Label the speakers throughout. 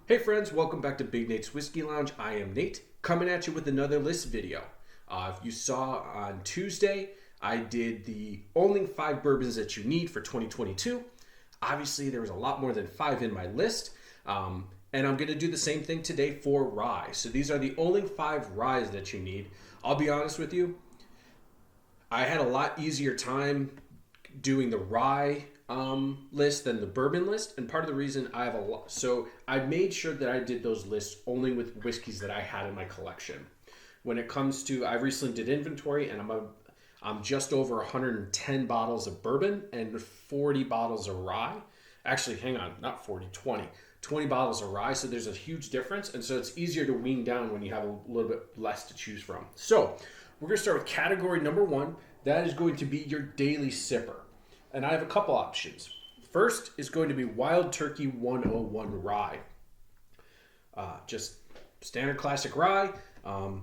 Speaker 1: Hey friends, welcome back to Big Nate's Whiskey Lounge. I am Nate, coming at you with another list video. If you saw on Tuesday, I did the only 5 bourbons that you need for 2022. Obviously, there was a lot more than 5 in my list, and I'm going to do the same thing today for rye. So these are the only 5 ryes that you need. I'll be honest with you, I had a lot easier time doing the rye list than the bourbon list, and part of the reason I have a lot, so I made sure that I did those lists only with whiskeys that I had in my collection. When it comes to, I recently did inventory, and I'm just over 110 bottles of bourbon and 40 bottles of rye. Actually, hang on, not 40, 20 bottles of rye. So there's a huge difference, and so it's easier to wean down when you have a little bit less to choose from. So we're going to start with category number 1. That is going to be your daily sipper. And I have a couple options. First is going to be Wild Turkey 101 Rye. Just standard classic rye, and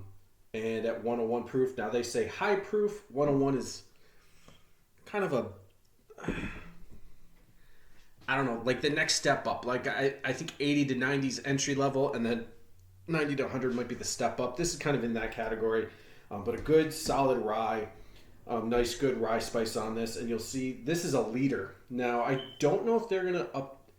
Speaker 1: at 101 proof. Now they say high proof. 101 is kind of a, I don't know, like the next step up. Like I think 80 to 90 is entry level, and then 90 to 100 might be the step up. This is kind of in that category, but a good solid rye. Nice, good rye spice on this, and you'll see this is a liter. Now, I don't know if they're gonna up.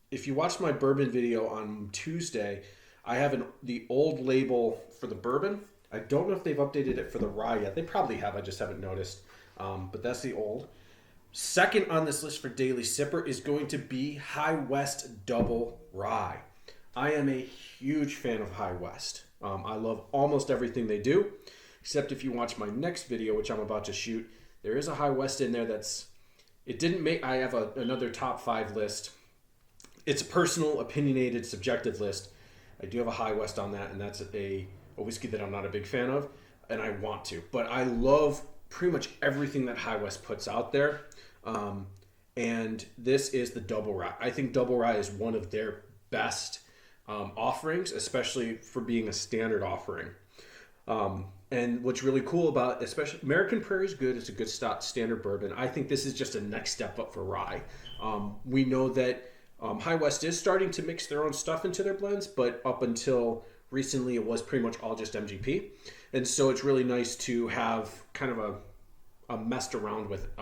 Speaker 1: If you watched my bourbon video on Tuesday, I have the old label for the bourbon. I don't know if they've updated it for the rye yet. They probably have. I just haven't noticed. But that's the old. Second on this list for daily sipper is going to be High West Double Rye. I am a huge fan of High West. I love almost everything they do. Except if you watch my next video, which I'm about to shoot, there is a High West in there it didn't make, I have another top 5 list. It's a personal, opinionated, subjective list. I do have a High West on that, and that's a whiskey that I'm not a big fan of, and I want to. But I love pretty much everything that High West puts out there. And this is the Double Rye. I think Double Rye is one of their best offerings, especially for being a standard offering. And what's really cool about, especially American Prairie is good. It's a good standard bourbon. I think this is just a next step up for rye. We know that High West is starting to mix their own stuff into their blends, but up until recently, it was pretty much all just MGP. And so it's really nice to have kind of a messed around with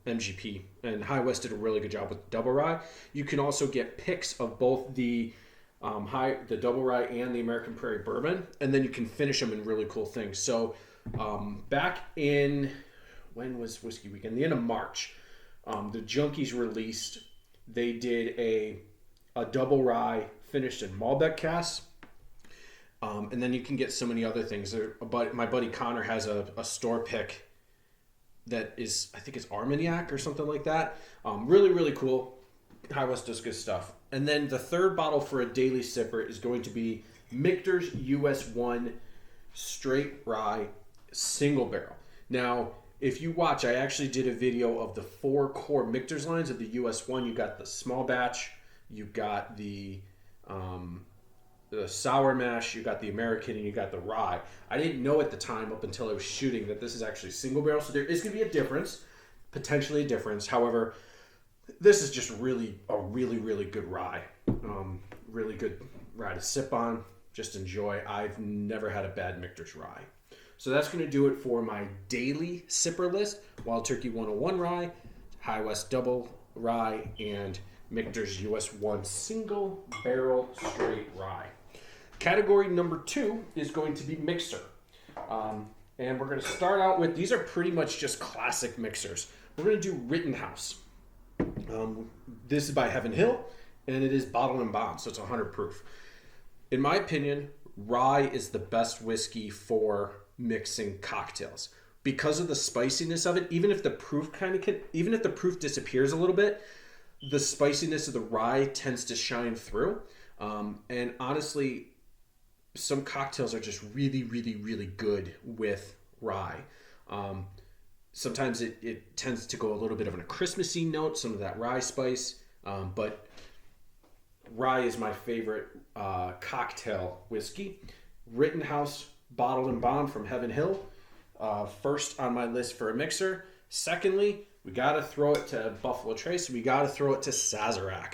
Speaker 1: MGP. And High West did a really good job with Double Rye. You can also get picks of both the Double Rye and the American Prairie Bourbon, and then you can finish them in really cool things. So back in, when was Whiskey Weekend? The end of March, the Junkies released, they did a Double Rye finished in Malbec casks, and then you can get so many other things. But my buddy Connor has a store pick that is, I think it's Armagnac or something like that. Really, really cool. High West does good stuff. And then the third bottle for a daily sipper is going to be Michter's US 1 Straight Rye Single Barrel. Now, if you watch, I actually did a video of the 4 core Michter's lines of the US 1. You got the small batch, you got the sour mash, you got the American, and you got the rye. I didn't know at the time, up until I was shooting, that this is actually single barrel. So there is going to be a difference, potentially a difference. However, this is just really good rye. Really good rye to sip on. Just enjoy. I've never had a bad Michter's rye. So that's going to do it for my daily sipper list. Wild Turkey 101 Rye, High West Double Rye, and Michter's US 1 Single Barrel Straight Rye. Category number 2 is going to be mixer. And we're going to start out with, these are pretty much just classic mixers. We're going to do Rittenhouse. This is by Heaven Hill, and it is bottled and bond, so it's 100 proof. In my opinion, rye is the best whiskey for mixing cocktails because of the spiciness of it. Even if the proof even if the proof disappears a little bit, the spiciness of the rye tends to shine through. And honestly, some cocktails are just really good with rye. Sometimes it tends to go a little bit of a Christmassy note, some of that rye spice, but rye is my favorite cocktail whiskey. Rittenhouse Bottled and Bond from Heaven Hill, first on my list for a mixer. Secondly, we got to throw it to Buffalo Trace. We got to throw it to Sazerac.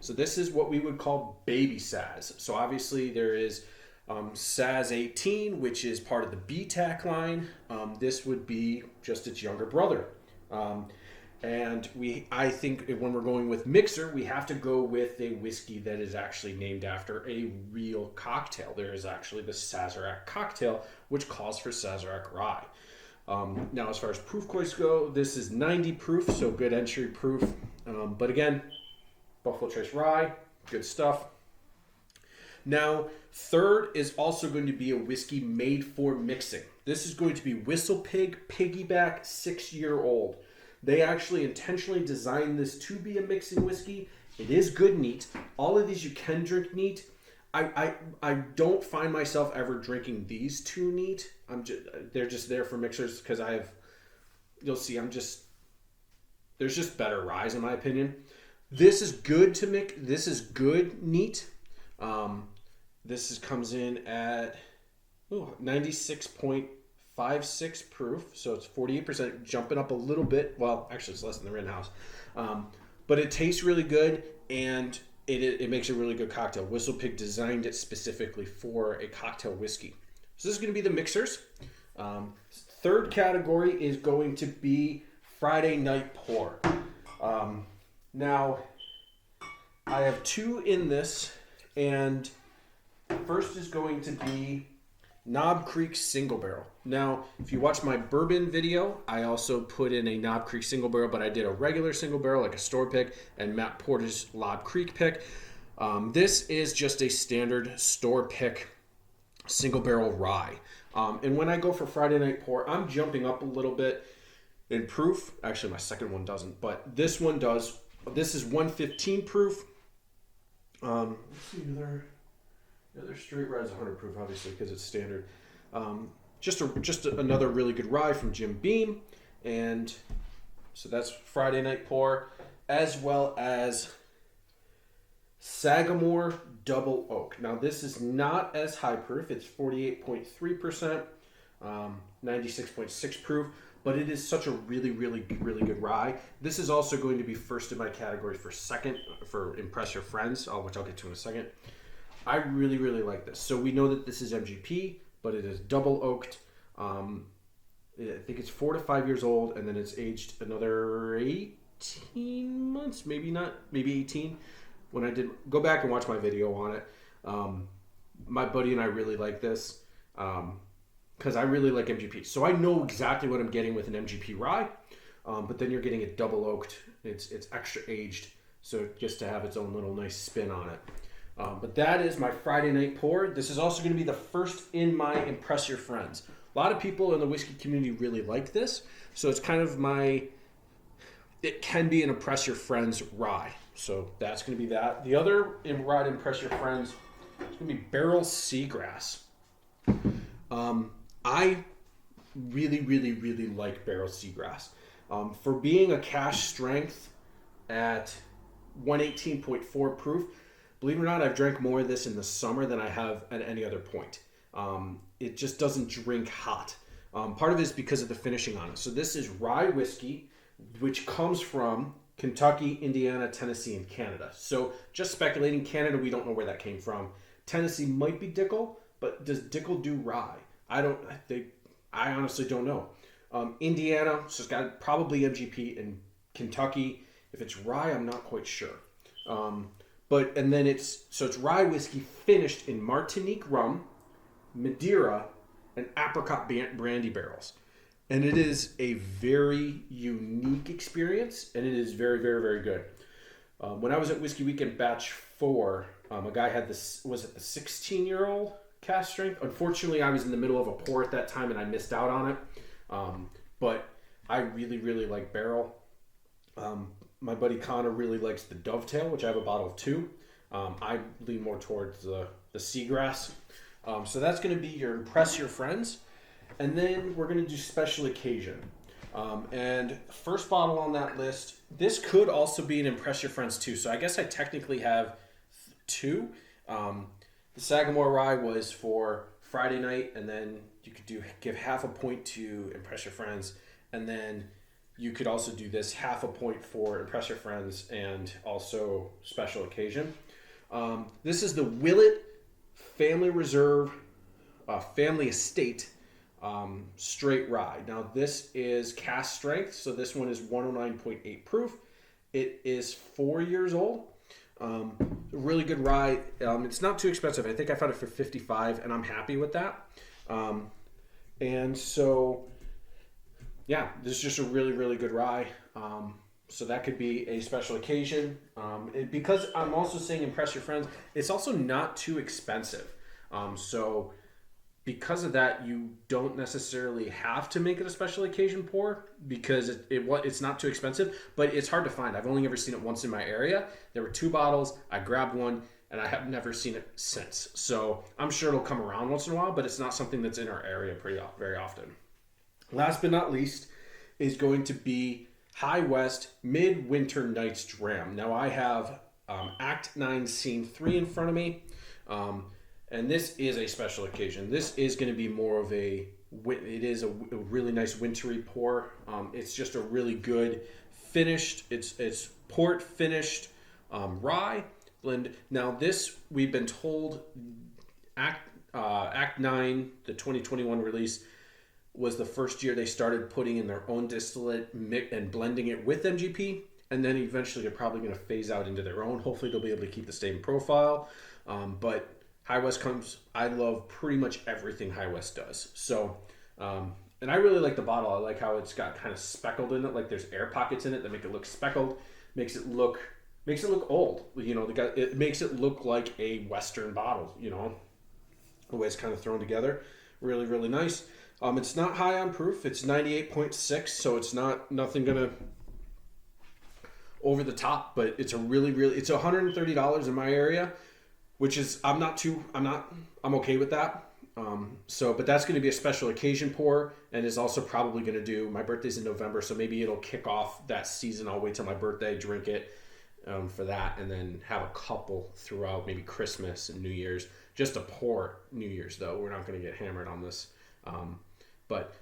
Speaker 1: So this is what we would call baby Saz. So obviously there is Saz 18, which is part of the BTAC line. This would be just its younger brother. And I think when we're going with mixer, we have to go with a whiskey that is actually named after a real cocktail. There is actually the Sazerac cocktail, which calls for Sazerac Rye. Now, as far as proof points go, this is 90 proof, so good entry proof. But again, Buffalo Trace Rye, good stuff. Now, third is also going to be a whiskey made for mixing. This is going to be Whistle Pig Piggyback 6-year-old. They actually intentionally designed this to be a mixing whiskey. It is good neat. All of these you can drink neat. I don't find myself ever drinking these too neat. They're just there for mixers because you'll see, there's just better ryes in my opinion. This is good to mix. This is good neat. Comes in at 96.56 proof, so it's 48%, jumping up a little bit. Well, actually, it's less than the Rittenhouse, but it tastes really good, and it makes a really good cocktail. Whistle Pig designed it specifically for a cocktail whiskey. So this is going to be the mixers. Third category is going to be Friday Night Pour. Now, I have two in this, and first is going to be Knob Creek Single Barrel. Now, if you watch my bourbon video, I also put in a Knob Creek Single Barrel, but I did a regular single barrel, like a store pick, and Matt Porter's Knob Creek pick. This is just a standard store pick single barrel rye. And when I go for Friday Night Pour, I'm jumping up a little bit in proof. Actually, my second one doesn't, but this one does. This is 115 proof. Let's see, their straight rye is 100 proof, obviously, because it's standard. Just another really good rye from Jim Beam, and so that's Friday Night Pour, as well as Sagamore Double Oak. Now this is not as high proof; it's 48.3%, 96.6 proof, but it is such a really good rye. This is also going to be first in my category for Impress Your Friends, which I'll get to in a second. I really like this. So we know that this is MGP, but it is double oaked. I think it's 4 to 5 years old, and then it's aged another 18 months, maybe 18. When I did go back and watch my video on it, my buddy and I really like this because I really like MGP. So I know exactly what I'm getting with an MGP rye, but then you're getting it double oaked. It's extra aged, so it gets to have its own little nice spin on it. But that is my Friday Night Pour. This is also going to be the first in my Impress Your Friends. A lot of people in the whiskey community really like this, so it's kind of it can be an Impress Your Friends rye. So that's going to be that. The other rye to Impress Your Friends is going to be Barrel Seagrass. I really like Barrel Seagrass. For being a cash strength at 118.4 proof, believe it or not, I've drank more of this in the summer than I have at any other point. It just doesn't drink hot. Part of it is because of the finishing on it. So this is rye whiskey, which comes from Kentucky, Indiana, Tennessee, and Canada. So just speculating, Canada, we don't know where that came from. Tennessee might be Dickel, but does Dickel do rye? I honestly don't know. Indiana, so it's got probably MGP, and Kentucky, if it's rye, I'm not quite sure. It's rye whiskey finished in Martinique rum, Madeira, and apricot brandy barrels. And it is a very unique experience, and it is very good. When I was at Whiskey Weekend Batch 4, a guy had the 16-year-old cast strength. Unfortunately, I was in the middle of a pour at that time, and I missed out on it. But I really like barrel. My buddy Connor really likes the Dovetail, which I have a bottle of too. I lean more towards the Seagrass. So that's going to be your Impress Your Friends. And then we're going to do Special Occasion. And first bottle on that list, this could also be an Impress Your Friends too. So I guess I technically have two. The Sagamore Rye was for Friday night, and then you could give half a point to Impress Your Friends. And then you could also do this 1/2 point for impress your friends and also special occasion. This is the Willet Family Reserve Family Estate straight rye. Now this is cast strength, so this one is 109.8 proof. It is 4 years old. Really good rye. It's not too expensive. I think I found it for $55, and I'm happy with that. And so, yeah, this is just a really, really good rye. So that could be a special occasion. Because I'm also saying impress your friends, it's also not too expensive. So because of that, you don't necessarily have to make it a special occasion pour because it's not too expensive, but it's hard to find. I've only ever seen it once in my area. There were 2 bottles. I grabbed one, and I have never seen it since. So I'm sure it'll come around once in a while, but it's not something that's in our area very often. Last but not least is going to be High West Midwinter Nights Dram. Now I have Act 9 Scene 3 in front of me. And this is a special occasion. This is going to be more of it is a really nice wintry pour. It's just a really good finished, it's port finished rye blend. Now this, we've been told Act 9, the 2021 release, was the first year they started putting in their own distillate and blending it with MGP. And then eventually they're probably going to phase out into their own. Hopefully they'll be able to keep the same profile. But High West I love pretty much everything High West does. So, and I really like the bottle. I like how it's got kind of speckled in it. Like there's air pockets in it that make it look speckled. Makes it look old. You know, it makes it look like a Western bottle, you know, the way it's kind of thrown together. Really, really nice. It's not high on proof. It's 98.6, so it's nothing gonna over the top, but it's it's $130 in my area, which is I'm okay with that. But that's going to be a special occasion pour, and is also probably going to do, my birthday's in November, so maybe it'll kick off that season. I'll wait till my birthday, drink it for that, and then have a couple throughout maybe Christmas and New Year's. Just a pour New Year's though. We're not going to get hammered on this.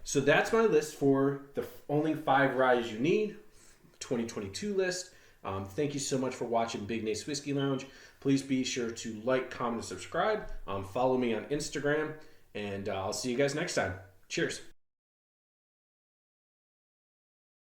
Speaker 1: So that's my list for the only 5 ryes you need 2022 list. Thank you so much for watching Big Nate's Whiskey Lounge. Please be sure to like, comment, and subscribe. Follow me on Instagram, and I'll see you guys next time. Cheers.